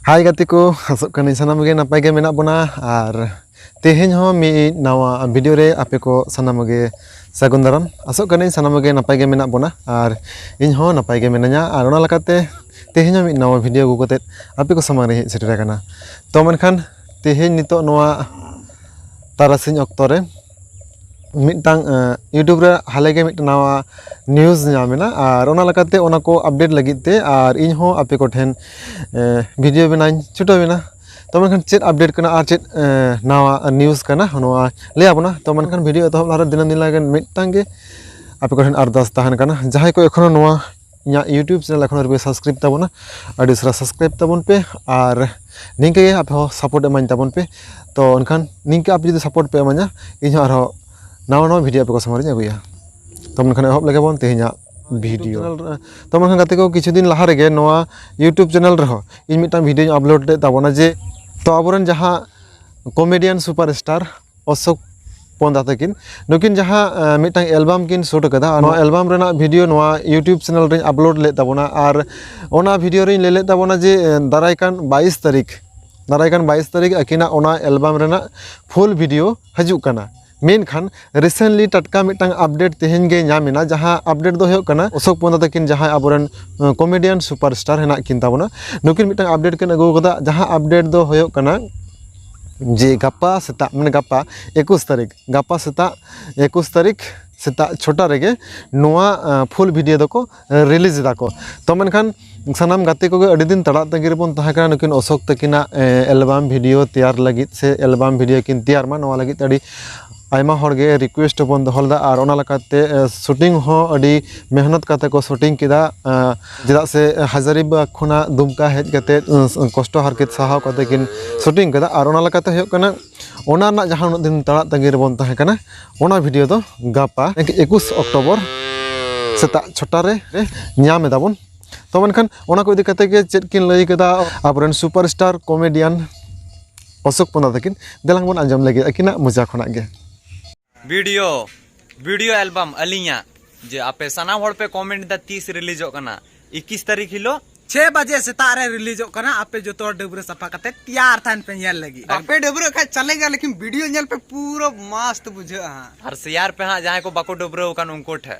Hai gatiku, asok kani sanam ge napai ge menak bona ar teheny ho mi nawa video re ape ko sanam ge sagun daram. Asok kani sanam ge napai ge menak bona ar in ho napai ge menanya ar ona lakate teheny mi nawa video gu kotet ape ko samang re seter kana. To menkhan teheny nitok noa tarasing okto re मिटang YouTube रे हाले के मिट नवा news नामेना और ओना लकाते ओना को अपडेट लगित ते और इन हो आपे को ठेन वीडियो बनाइन छुटो बिना तो मनखान चेट अपडेट कना और चेट नवा न्यूज़ कना नवा ले आबोना तो मनखान वीडियो तो लारे दिन दिन लागन मिटang के आपे को ठेन अरदास ताहन कना जहां को एखनो नवा या यूट्यूब चैनल एखनो रे सब्सक्राइब ताबोना अडी सरा सब्सक्राइब ताबोन पे और निंके आपे हो सपोर्ट एमाइन ताबोन पे तो अनखान निंके आप जदि सपोर्ट पे एमा냐 इन हो आरो नावा नावा वीडियो पे समारी अगुया तो मनखान एहब लगे बन तेहना वीडियो तो मनखान गाते को किछु दिन लहा रेगे नवा यूट्यूब चैनल रहो इन मिटन वीडियो अपलोड ले ताबोना जे तो आबोरन जहां कॉमेडियन सुपरस्टार अशोक पोंदा तकिन नुकिन जहां मिटन एल्बम किन शूट कदा नवा एल्बम रेना वीडियो नवा यूट्यूब चैनल रे अपलोड ले ताबोना और ओना वीडियो रे ले ताबोना जे दारायकान 22 तारीख अकिना ओना एल्बम रेना फुल वीडियो हजु कना मेनखान रिसेंटली टटका मिटang अपडेट तेहेन गे नामिना जहां अपडेट दो होय कना अशोक पोंदा तकिन जहां आबोरन कॉमेडियन सुपरस्टार हेना किन ताबोना नुकिन मिटang अपडेट किन अगु कदा जहां अपडेट दो होय कना जे गप्पा सेता माने गप्पा 21 तारीख गप्पा सेता 21 तारीख सेता छोटा रेगे नोआ फुल वीडियो दको रिलीज दाको तो मनखान सानाम गाते को अडी दिन तड़ा तंगी रेबन तहा कना नुकिन अशोक तकिना एल्बम वीडियो तैयार लगित से एल्बम वीडियो किन तैयार मा नोआ लगित अडी आयमा हरगे रिक्वेस्ट बन दोहलदा और ओना लकाते शूटिंग हो अडी मेहनत काते को शूटिंग किदा जेदा से हजारीबाग खुना दुमका हेज काते कष्ट हरकत साहाव काते किन शूटिंग कदा और ओना लकाते होय कना ओना ना जहां उन दिन तड़ा तंगी रेबन तहा कना ओना वीडियो दो गापा 21 अक्टोबर सेता छोटा रे न्याम एदाबन तो मनखान ओना को इदि काते के चेट किन लई कदा आबरन सुपरस्टार कॉमेडियन अशोक पोंदा तकिन देलांग बन आंजम लगे अकिना मजा खना गे वीडियो एल्बम अलिया जे आपे सना होड़ पे कमेंट दा 30 रिलीज कना 21 तारीख हिलो 6 बजे सेता रे रिलीज कना आपे जो तो डबरे सफा कते तैयार थान पे नेल लगी आपे डबरे खा चलेगा लेकिन वीडियो नेल पे पूरा मस्त बुझा हर सियार पे हां जहां को बाको डबरे कन उनको ठे